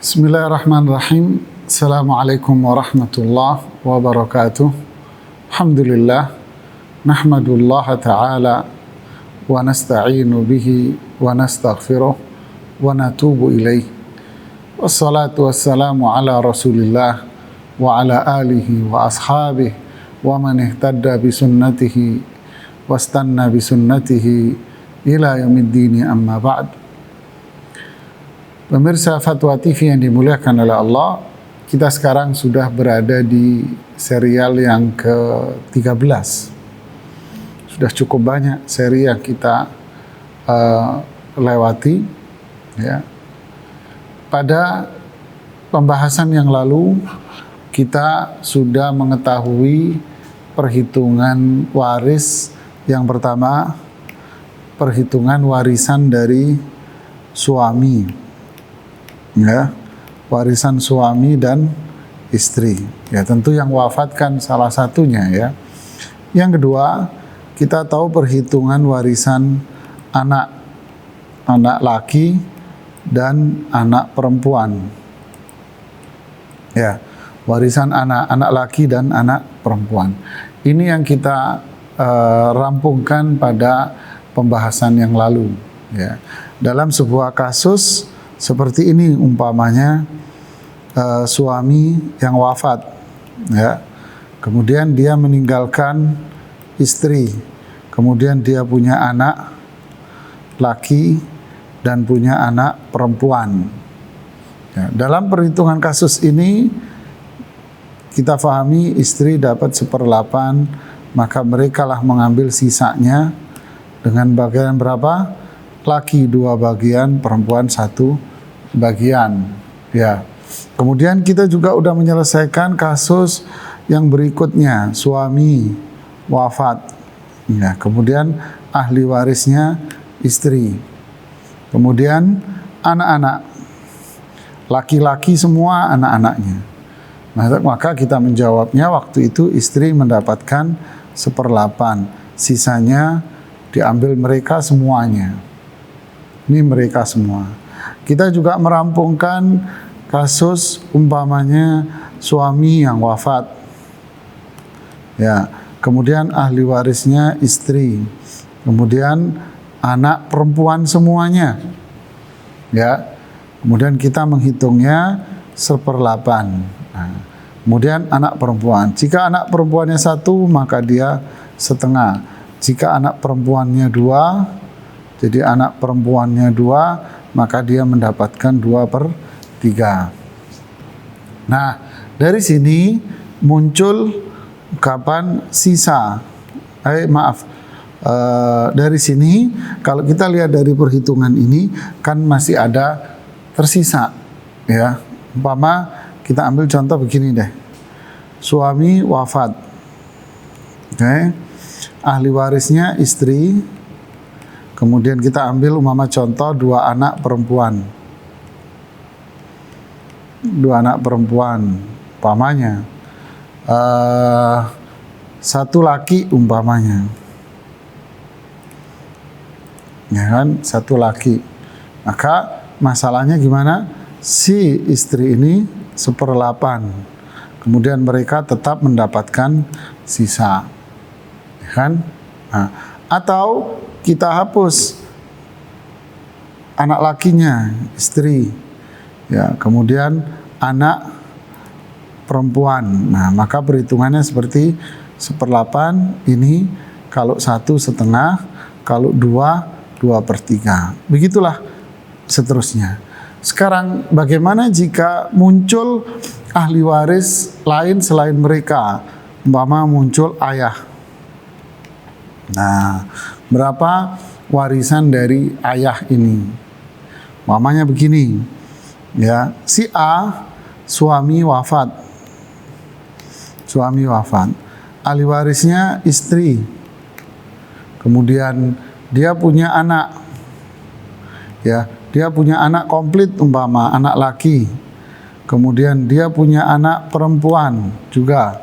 Bismillahirrahmanirrahim. Assalamualaikum warahmatullahi wabarakatuh. Alhamdulillah. Nahmadullah ta'ala wa nasta'inu bihi wa nastaghfiruh wa natubu ilaih. Wassalatu wassalamu ala rasulillah wa ala alihi wa ashabihi wa man ihtadda bi sunnatihi wastanna bi sunnatihi ila yaumiddin, amma ba'd. Pemirsa Fatwa TV yang dimuliakan oleh Allah, kita sekarang sudah berada di serial yang ke-13. Sudah cukup banyak seri yang kita lewati. Ya. Pada pembahasan yang lalu, kita sudah mengetahui perhitungan waris. Yang pertama, perhitungan warisan dari suami. Ya, warisan suami dan istri. Ya, tentu yang wafat kan salah satunya ya. Yang kedua, kita tahu perhitungan warisan anak laki dan anak perempuan. Ya, warisan anak laki dan anak perempuan. Ini yang kita rampungkan pada pembahasan yang lalu. Ya, dalam sebuah kasus seperti ini, umpamanya suami yang wafat, ya, kemudian dia meninggalkan istri, kemudian dia punya anak laki dan punya anak perempuan. Ya, dalam perhitungan kasus ini kita fahami istri dapat 1/8, maka merekalah mengambil sisanya dengan bagian berapa? Laki 2 bagian, perempuan 1 bagian. Ya. Kemudian kita juga udah menyelesaikan kasus yang berikutnya, suami wafat. Ya, kemudian ahli warisnya istri. Kemudian anak-anak, laki-laki semua anak-anaknya. Maka kita menjawabnya waktu itu istri mendapatkan 1/8, sisanya diambil mereka semuanya. Ini mereka semua. Kita juga merampungkan kasus umpamanya suami yang wafat. Ya, kemudian ahli warisnya istri. Kemudian anak perempuan semuanya. Ya. Kemudian kita menghitungnya 1/8. Nah, kemudian anak perempuan. Jika anak perempuannya 1, maka dia setengah. Jika anak perempuannya 2, jadi anak perempuannya 2, maka dia mendapatkan 2/3. Nah, dari sini muncul ungkapan sisa. Dari sini kalau kita lihat dari perhitungan ini kan masih ada tersisa. Ya, umpama kita ambil contoh begini deh. Suami wafat. Oke. Ahli warisnya istri. Kemudian kita ambil umpama contoh 2 anak perempuan. 2 anak perempuan, umpamanya 1 laki umpamanya. Ya kan, 1 laki. Maka masalahnya gimana? Si istri ini 1/8. Kemudian mereka tetap mendapatkan sisa. Ya kan? Nah, atau kita hapus anak lakinya, istri, ya, kemudian anak perempuan. Nah, maka perhitungannya seperti 1/8 ini, kalau 1 setengah, kalau 2, 2/3. Begitulah seterusnya. Sekarang bagaimana jika muncul ahli waris lain selain mereka? Umpama muncul ayah. Nah, berapa warisan dari ayah ini? Mamanya begini, ya, si A suami wafat, ahli warisnya istri, kemudian dia punya anak, ya, dia punya anak komplit umpama anak laki, kemudian dia punya anak perempuan juga,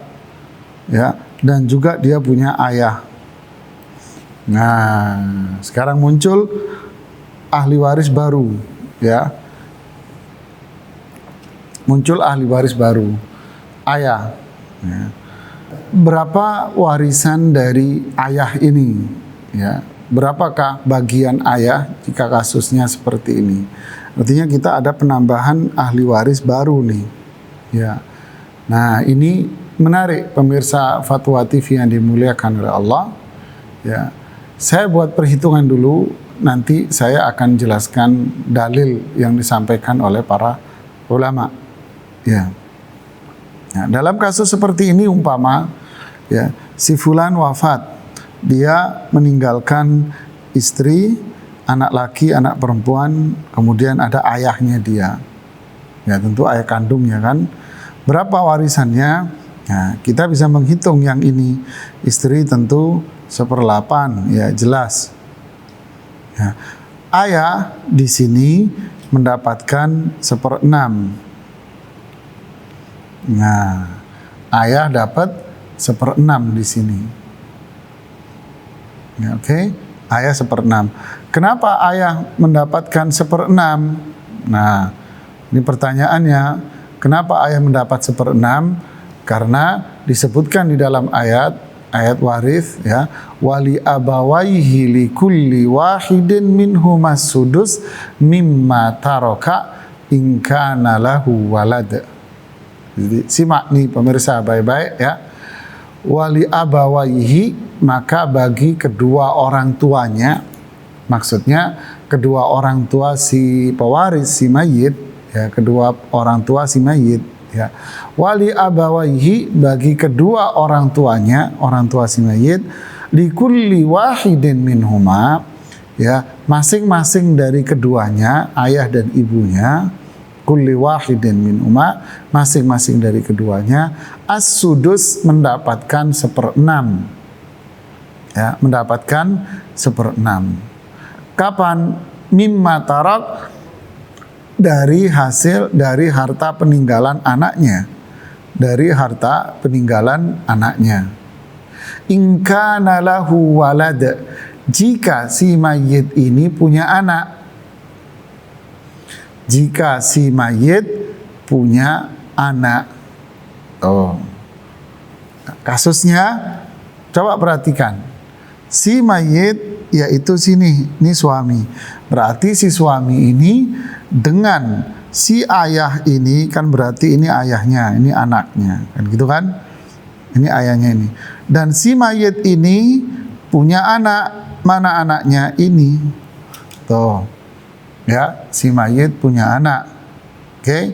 ya, dan juga dia punya ayah. Nah, sekarang muncul ahli waris baru, ya. muncul ahli waris baru, ayah. Ya. Berapa warisan dari ayah ini? Ya. Berapakah bagian ayah jika kasusnya seperti ini? Artinya kita ada penambahan ahli waris baru nih. Ya. Nah, ini menarik pemirsa Fatwa TV yang dimuliakan oleh Allah. Ya. Saya buat perhitungan dulu, nanti saya akan jelaskan dalil yang disampaikan oleh para ulama. Ya. Nah, dalam kasus seperti ini umpama ya, si fulan wafat, dia meninggalkan istri, anak laki, anak perempuan, kemudian ada ayahnya dia. Ya, tentu ayah kandungnya kan. Berapa warisannya? Nah, kita bisa menghitung yang ini. Istri tentu 1/8, ya jelas. Ya. Ayah di sini mendapatkan 1/6. Nah, ayah dapat 1/6 di sini. Ya, oke, ayah 1/6. Kenapa ayah mendapatkan 1/6? Nah, ini pertanyaannya. Kenapa ayah mendapat 1/6? Karena disebutkan di dalam ayat waris ya, wali abawaihi li kulli wahidin minhumas sudus mimma taraka in kana lahu walad. Jadi simak nih pemirsa baik-baik ya. Wali abawaihi, maka bagi kedua orang tuanya, maksudnya kedua orang tua si pewaris, si mayit ya, kedua orang tua si mayit ya. Wali abawaihi, bagi kedua orang tuanya, orang tua si mayit, likulli wahidin minhuma ya, masing-masing dari keduanya, ayah dan ibunya, kulli wahidin minhuma, masing-masing dari keduanya, as-sudus, mendapatkan 1/6 ya, mendapatkan 1/6. Kapan? Mimma tarak, dari hasil, dari harta peninggalan anaknya, dari harta peninggalan anaknya. In kana lahu walad, jika si mayit ini punya anak. Jika si mayit punya anak. Oh. Kasusnya coba perhatikan. Si mayit yaitu sini, ini suami. Berarti si suami ini dengan si ayah ini, kan berarti ini ayahnya, ini anaknya, kan gitu kan? Ini ayahnya ini. Dan si mayit ini punya anak, mana anaknya? Ini. Tuh. Ya, si mayit punya anak. Oke.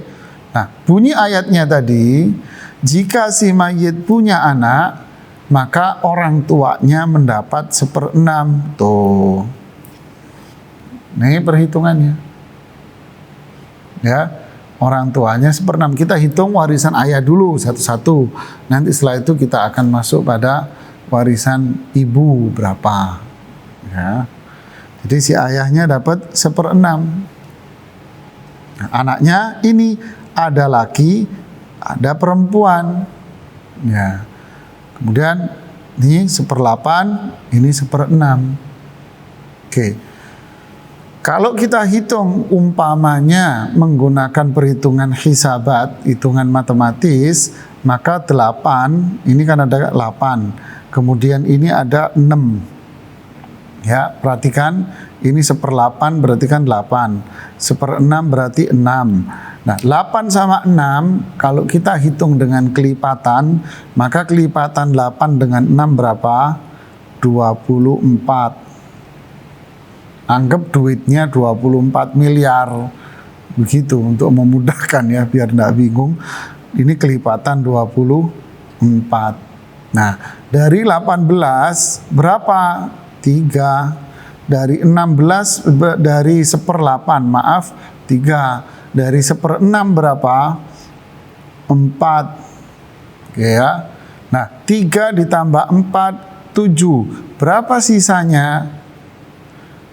Nah, bunyi ayatnya tadi, jika si mayit punya anak, maka orang tuanya mendapat 1/6. Tuh. Ini perhitungannya. Ya, orang tuanya 1/6. Kita hitung warisan ayah dulu satu-satu. Nanti setelah itu kita akan masuk pada warisan ibu berapa. Ya. Jadi si ayahnya dapat 1/6. Nah, anaknya ini ada laki, ada perempuan. Ya. Kemudian ini 1/8, ini 1/6. Oke. Kalau kita hitung umpamanya menggunakan perhitungan hisabat, hitungan matematis, maka 8, ini kan ada 8. Kemudian ini ada 6. Ya, perhatikan ini 1/8 berarti kan 8. 1/6 berarti 6. Nah, 8 sama 6 kalau kita hitung dengan kelipatan, maka kelipatan 8 dengan 6 berapa? 24. Anggap duitnya 24 miliar. Begitu untuk memudahkan ya, biar tidak bingung. Ini kelipatan 24. Nah, dari 18 berapa? 3. Dari 16, dari 1/8, maaf, 3. Dari 1/6 berapa? 4. Oke ya. Nah, 3 ditambah 4, 7. Berapa sisanya?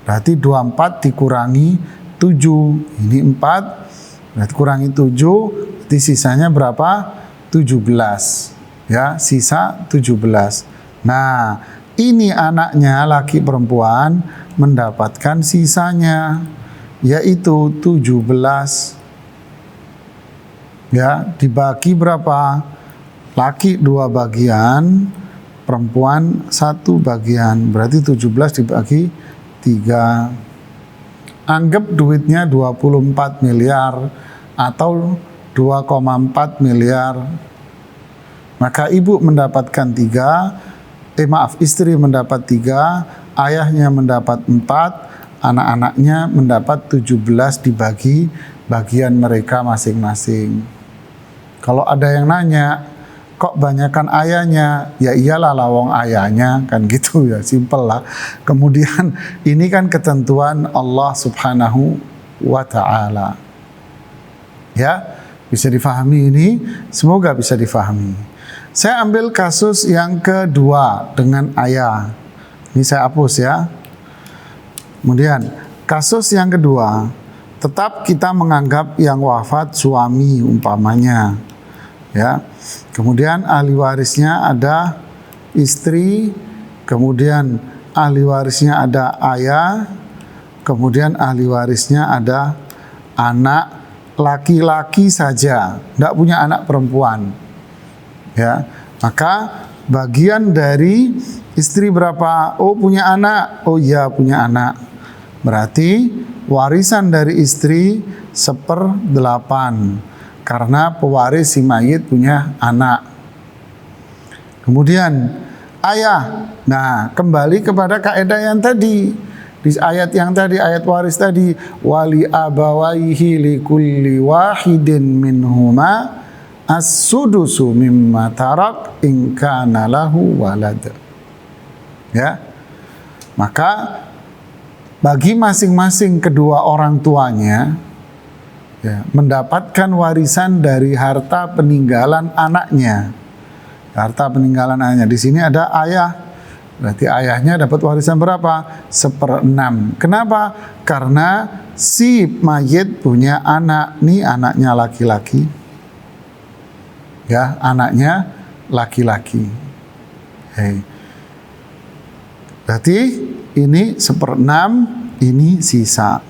Berarti 24 dikurangi 7. Ini 4. Berarti kurangi 7, berarti sisanya berapa? 17. Ya, sisa 17. Nah, ini anaknya laki perempuan mendapatkan sisanya, yaitu 17. Ya, dibagi berapa? Laki 2 bagian, perempuan 1 bagian. Berarti 17 dibagi 3. Anggap duitnya 24 miliar atau 2,4 miliar. Maka ibu mendapatkan 3, istri mendapat 3, ayahnya mendapat 4, anak-anaknya mendapat 17 dibagi bagian mereka masing-masing. Kalau ada yang nanya, kok banyakan ayahnya? Ya iyalah lawang ayahnya, kan gitu ya, simpel lah. Kemudian ini kan ketentuan Allah Subhanahu wa ta'ala. Ya, bisa difahami ini? Semoga bisa difahami. Saya ambil kasus yang kedua dengan ayah. Ini saya hapus ya. Kemudian kasus yang kedua, tetap kita menganggap yang wafat suami umpamanya. Ya. Kemudian ahli warisnya ada istri, kemudian ahli warisnya ada ayah, kemudian ahli warisnya ada anak laki-laki saja, tidak punya anak perempuan. Ya, maka bagian dari istri berapa? Oh, punya anak. Oh iya, punya anak. Berarti warisan dari istri 1/8 karena pewaris si mayit punya anak. Kemudian ayah. Nah, kembali kepada kaidah yang tadi. Di ayat yang tadi, ayat waris tadi, wali abawaihi likulli wahidin minhuma as-sudusu mimma tarak in kana lahu walad. Ya. Maka bagi masing-masing kedua orang tuanya ya, mendapatkan warisan dari harta peninggalan anaknya. Harta peninggalan anaknya. Di sini ada ayah. Berarti ayahnya dapat warisan berapa? 1/6. Kenapa? Karena si mayit punya anak. Nih anaknya laki-laki. Ya, anaknya laki-laki. Hey. Berarti ini 1/6, ini sisa.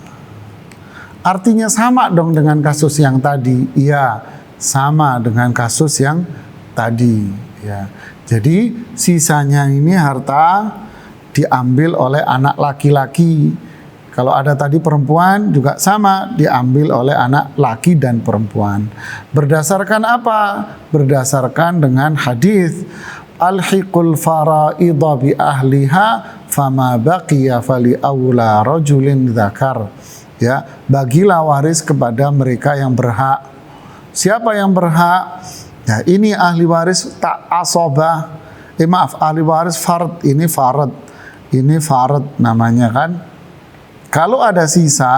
Artinya sama dong dengan kasus yang tadi. Iya, sama dengan kasus yang tadi. Ya. Jadi sisanya ini harta diambil oleh anak laki-laki. Kalau ada tadi perempuan juga sama, diambil oleh anak laki dan perempuan. Berdasarkan apa? Berdasarkan dengan hadis alhiqul faraidha bi ahliha fama baqiya fali aula rajulin dzakar. Ya, bagilah waris kepada mereka yang berhak. Siapa yang berhak? Ya, ini ahli waris tak asobah. Ahli waris fard, ini farad. Ini farad namanya kan. Kalau ada sisa,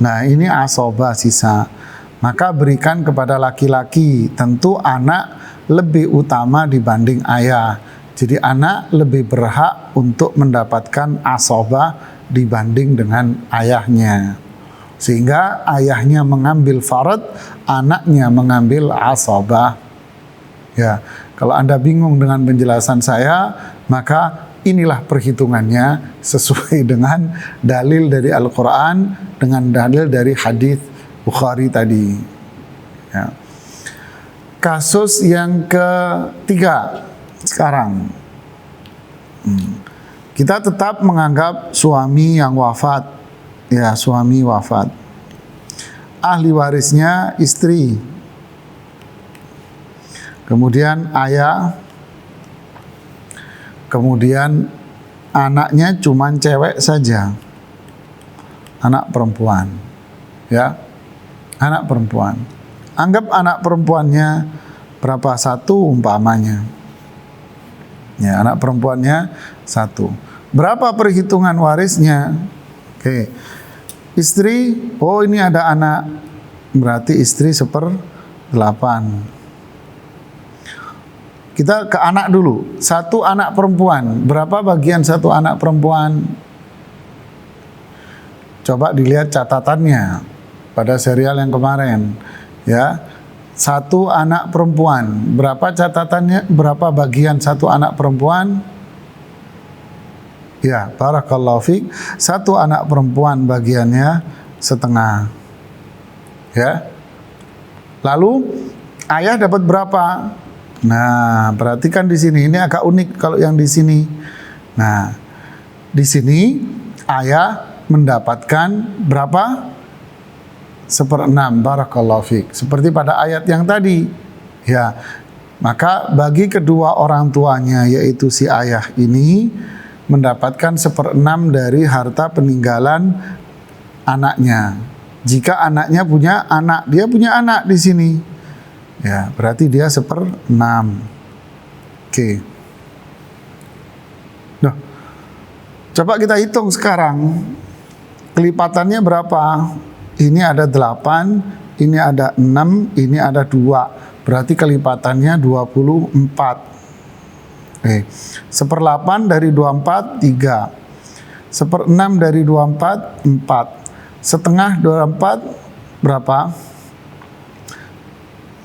nah ini asobah sisa. Maka berikan kepada laki-laki. Tentu anak lebih utama dibanding ayah. Jadi anak lebih berhak untuk mendapatkan asobah dibanding dengan ayahnya. Sehingga ayahnya mengambil farad, anaknya mengambil asobah. Ya, kalau Anda bingung dengan penjelasan saya, maka inilah perhitungannya sesuai dengan dalil dari Al-Quran, dengan dalil dari hadis Bukhari tadi. Ya. Kasus yang ketiga sekarang, kita tetap menganggap suami yang wafat, ya suami wafat, ahli warisnya istri. Kemudian ayah, kemudian anaknya cuman cewek saja, anak perempuan, ya, anak perempuan. Anggap anak perempuannya berapa? 1 umpamanya, ya, anak perempuannya 1. Berapa perhitungan warisnya? Oke, istri, oh ini ada anak, berarti istri 1/8. Kita ke anak dulu. 1 anak perempuan. Berapa bagian 1 anak perempuan? Coba dilihat catatannya pada serial yang kemarin. Ya, 1 anak perempuan. Berapa catatannya? Berapa bagian 1 anak perempuan? Ya, barakallahu fiik. 1 anak perempuan bagiannya 1/2. Ya. Lalu Ayah dapat berapa? Nah, perhatikan di sini, ini agak unik kalau yang di sini. Nah, di sini ayah mendapatkan berapa? 1/6. Barakallahu fiik. Seperti pada ayat yang tadi. Ya, maka bagi kedua orang tuanya, yaitu si ayah ini, mendapatkan 1/6 dari harta peninggalan anaknya. Jika anaknya punya anak, dia punya anak di sini. Ya, berarti dia 1/6. Oke. Nah, coba kita hitung sekarang. Kelipatannya berapa? Ini ada 8, ini ada 6, ini ada 2. Berarti kelipatannya 24. Oke. 1/8 dari 24, 3. 1/6 dari 24, 4. Setengah 24 berapa?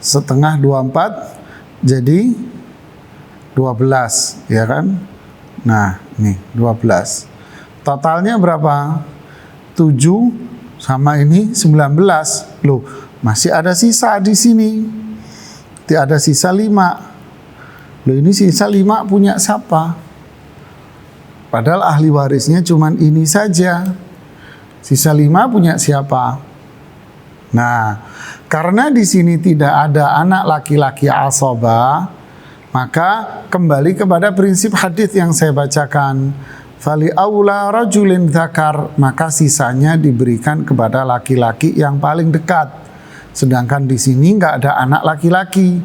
Setengah 24 jadi 12, ya kan? Nah, nih 12. Totalnya berapa? 7 sama ini 19. Loh, masih ada sisa di sini. Tidak ada sisa 5. Loh, ini sisa 5 punya siapa? Padahal ahli warisnya cuman ini saja. Sisa 5 punya siapa? Nah, karena di sini tidak ada anak laki-laki asaba, maka kembali kepada prinsip hadis yang saya bacakan. Fali aula rajulin dzakar, maka sisanya diberikan kepada laki-laki yang paling dekat. Sedangkan di sini nggak ada anak laki-laki.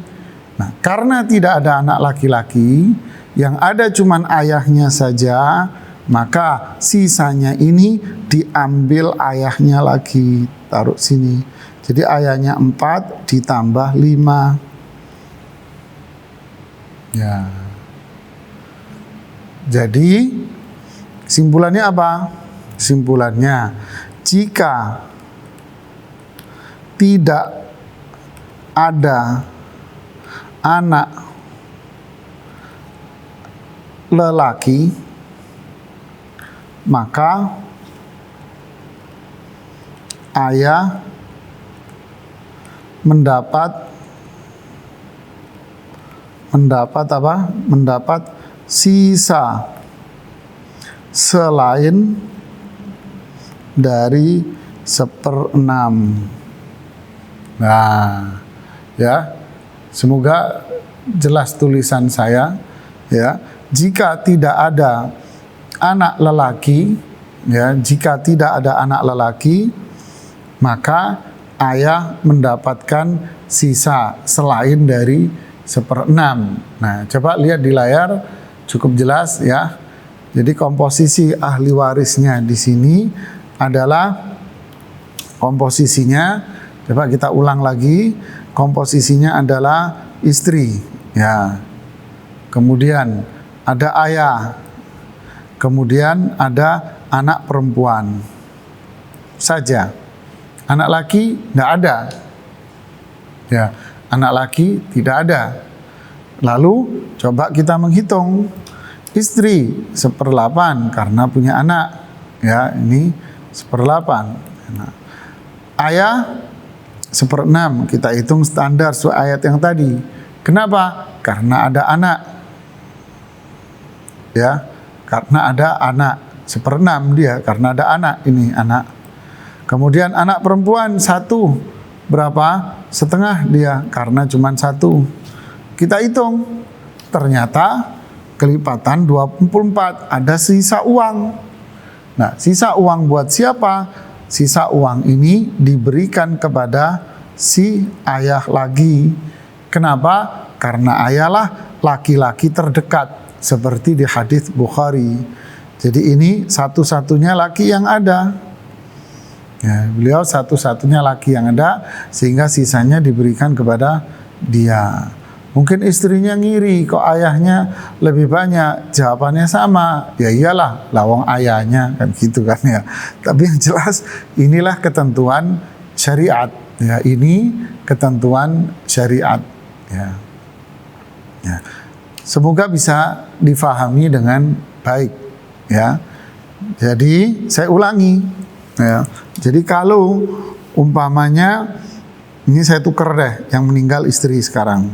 Nah, karena tidak ada anak laki-laki, yang ada cuman ayahnya saja, maka sisanya ini diambil ayahnya lagi, taruh sini. Jadi ayahnya 4 ditambah 5. Ya. Jadi simpulannya apa? Simpulannya, jika tidak ada anak lelaki, maka ayah mendapat apa? Mendapat sisa selain dari 1/6. Nah, ya, semoga jelas tulisan saya. Ya, jika tidak ada anak lelaki, ya, jika tidak ada anak lelaki, maka ayah mendapatkan sisa selain dari 1/6. Nah, coba lihat di layar, cukup jelas ya. Jadi komposisi ahli warisnya di sini adalah komposisinya, coba kita ulang lagi, komposisinya adalah istri, ya. Kemudian ada ayah, kemudian ada anak perempuan saja. Anak laki tidak ada, ya, anak laki tidak ada. Lalu coba kita menghitung, istri 1/8 karena punya anak, ya, ini 1/8. Nah, ayah 1/6, kita hitung standar sesuai ayat yang tadi. Kenapa? Karena ada anak, ya, karena ada anak 1/6 dia, karena ada anak, ini anak. Kemudian anak perempuan 1, berapa? Setengah dia, karena cuma 1. Kita hitung, ternyata kelipatan 24, ada sisa uang. Nah, sisa uang buat siapa? Sisa uang ini diberikan kepada si ayah lagi. Kenapa? Karena ayahlah laki-laki terdekat, seperti di hadis Bukhari. Jadi ini satu-satunya laki yang ada. Ya, beliau satu-satunya laki yang ada, sehingga sisanya diberikan kepada dia. Mungkin istrinya ngiri, kok ayahnya lebih banyak? Jawabannya sama, ya iyalah, lawang ayahnya, kan gitu kan ya. Tapi yang jelas inilah ketentuan syariat, ya, ini ketentuan syariat, ya. Ya. Semoga bisa difahami dengan baik, ya. Jadi saya ulangi, ya. Jadi kalau umpamanya Ini saya tuker deh, yang meninggal istri sekarang.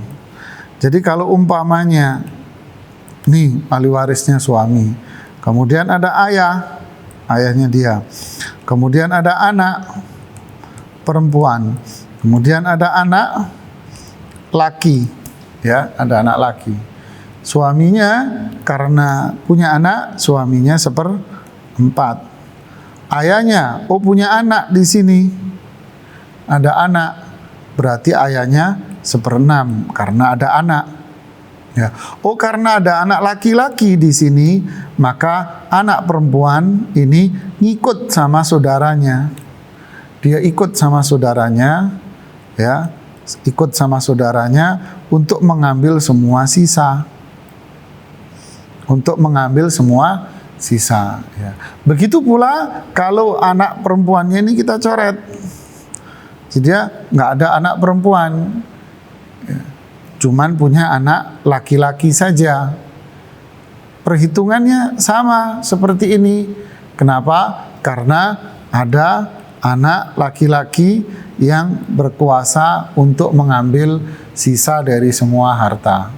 Jadi kalau umpamanya, nih ahli warisnya suami, kemudian ada ayah, ayahnya dia, kemudian ada anak perempuan, kemudian ada anak laki, ya, ada anak laki. Suaminya karena punya anak, suaminya 1/4. Ayahnya, oh punya anak di sini, ada anak, berarti ayahnya 1/6 karena ada anak. Ya. Oh karena ada anak laki-laki di sini, maka anak perempuan ini ngikut sama saudaranya. Dia ikut sama saudaranya, ya, ikut sama saudaranya untuk mengambil semua sisa. Untuk mengambil semua sisa. Ya. Begitu pula kalau anak perempuannya ini kita coret. Jadi dia nggak ada anak perempuan, ya, cuman punya anak laki-laki saja. Perhitungannya sama seperti ini. Kenapa? Karena ada anak laki-laki yang berkuasa untuk mengambil sisa dari semua harta.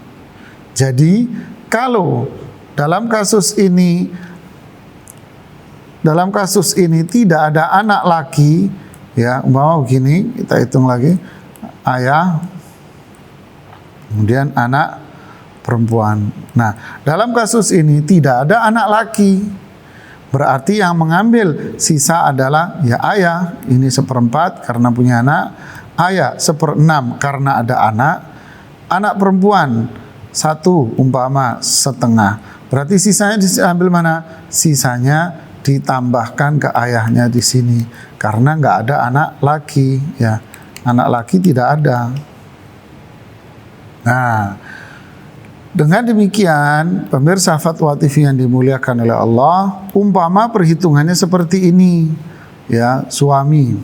Jadi kalau dalam kasus ini tidak ada anak laki, ya, umpama begini, kita hitung lagi, ayah, kemudian anak perempuan. Nah, dalam kasus ini tidak ada anak laki, berarti yang mengambil sisa adalah ya ayah, ini 1/4 karena punya anak, ayah 1/6 karena ada anak perempuan 1 umpama 1/2. Berarti sisanya diambil mana? Sisanya ditambahkan ke ayahnya di sini karena nggak ada anak laki, ya, anak laki tidak ada. Nah, dengan demikian pemirsa Fatwa TV yang dimuliakan oleh Allah, umpama perhitungannya seperti ini, ya, suami,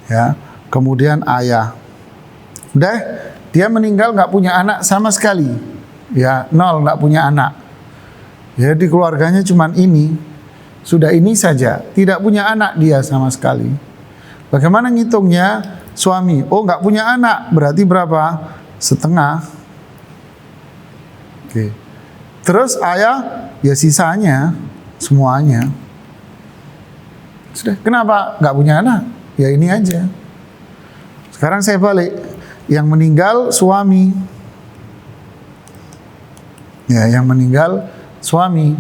ya, kemudian ayah, udah dia meninggal nggak punya anak sama sekali, ya, 0, nggak punya anak. Ya, di keluarganya cuman ini, sudah ini saja, tidak punya anak dia sama sekali. Bagaimana ngitungnya? Suami, oh nggak punya anak, berarti berapa? 1/2. Oke. Terus ayah, ya sisanya semuanya. Sudah, kenapa nggak punya anak? Ya ini aja. Sekarang saya balik, yang meninggal suami, ya, yang meninggal suami,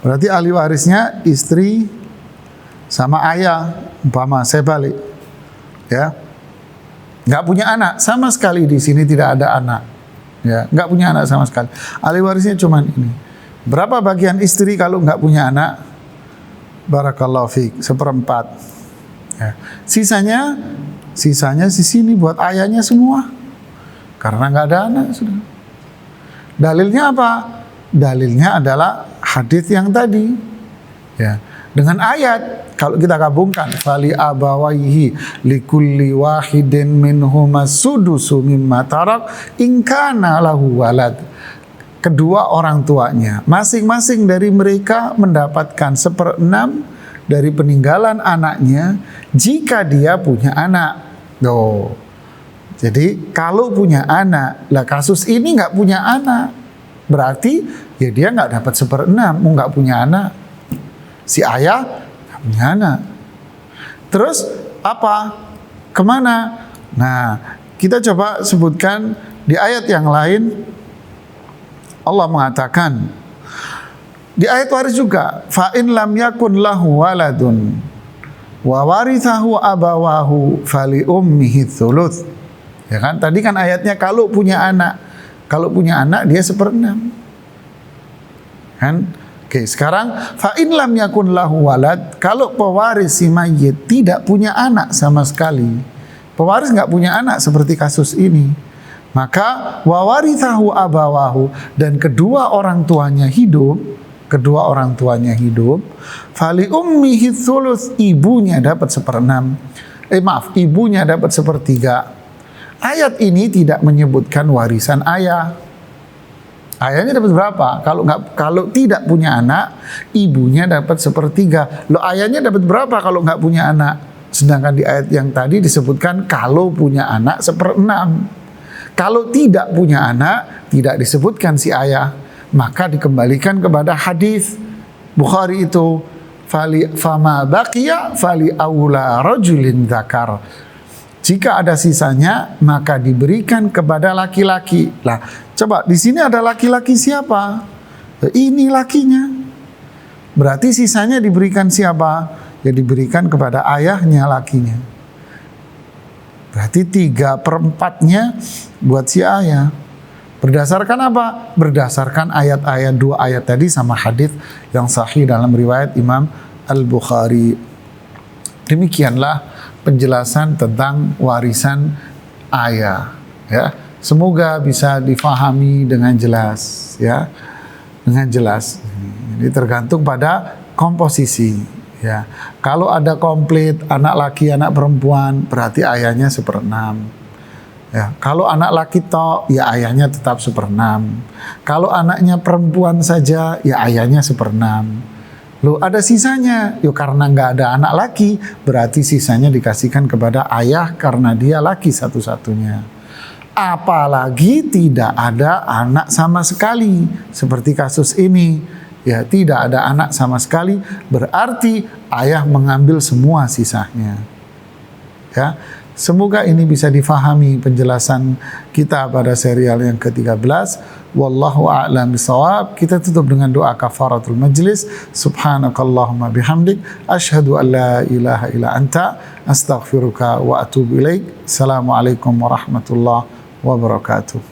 berarti ahli warisnya istri sama ayah. Umpama saya balik, ya, nggak punya anak sama sekali, di sini tidak ada anak, ya, nggak punya anak sama sekali. Ahli warisnya cuman ini. Berapa bagian istri kalau nggak punya anak? Barakallahu fiik, 1/4. Ya. Sisanya di sini buat ayahnya semua, karena nggak ada anak sudah. Dalilnya apa? Dalilnya adalah hadis yang tadi, ya, dengan ayat. Kalau kita gabungkan, fali abawaihi likulli wahidin minhuma sudusu mimma tarak in kana lahu walad. Kedua orang tuanya, masing-masing dari mereka mendapatkan 1/6 dari peninggalan anaknya jika dia punya anak. Tuh. Jadi kalau punya anak, lah kasus ini nggak punya anak, berarti ya dia nggak dapat 1/6, nggak punya anak. Si ayah nggak punya anak. Terus apa? Kemana? Nah, kita coba sebutkan di ayat yang lain. Allah mengatakan di ayat waris juga, fa in lam yakun lahu waladun wa warithahu abawahu fali ummihi thuluth. Ya kan? Tadi kan ayatnya kalau punya anak. Kalau punya anak dia 1/6. Kan? Oke, sekarang fa in lam yakun lahu walad, kalau pewaris si mayit tidak punya anak sama sekali. Pewaris nggak punya anak seperti kasus ini. Maka wa warithahu abawahu, dan kedua orang tuanya hidup, fali ummihi thuluth, ibunya dapat 1/6. Ibunya dapat 1/3. Ayat ini tidak menyebutkan warisan ayah. Ayahnya dapat berapa? Kalau tidak punya anak, ibunya dapat 1/3. Loh, ayahnya dapat berapa kalau nggak punya anak? Sedangkan di ayat yang tadi disebutkan kalau punya anak 1/6. Kalau tidak punya anak, tidak disebutkan si ayah, maka dikembalikan kepada hadis Bukhari itu, fama baqiya fali aula rajulin dzakar. Jika ada sisanya, maka diberikan kepada laki-laki. Lah, coba di sini ada laki-laki siapa? Ini lakinya. Berarti sisanya diberikan siapa? Ya diberikan kepada ayahnya lakinya. Berarti 3/4-nya buat si ayah. Berdasarkan apa? Berdasarkan ayat-ayat, 2 ayat tadi sama hadis yang sahih dalam riwayat Imam Al-Bukhari. Demikianlah penjelasan tentang warisan ayah. Ya, semoga bisa difahami dengan jelas. Ya, dengan jelas. Ini tergantung pada komposisi. Ya, kalau ada komplit anak laki anak perempuan berarti ayahnya 1/6. Ya, kalau anak laki tok ya ayahnya tetap 1/6. Kalau anaknya perempuan saja ya ayahnya 1/6. Loh, ada sisanya. Yuk, karena nggak ada anak laki berarti sisanya dikasihkan kepada ayah karena dia laki satu-satunya. Apalagi tidak ada anak sama sekali seperti kasus ini. Ya, tidak ada anak sama sekali, berarti ayah mengambil semua sisanya. Ya, semoga ini bisa difahami penjelasan kita pada serial yang ke-13. Wallahu a'lam bishawab. Kita tutup dengan doa kafaratul majlis. Subhanakallahumma bihamdik, asyhadu an la ilaha illa anta, astaghfiruka wa atubu ilaik. Assalamualaikum warahmatullahi wabarakatuh.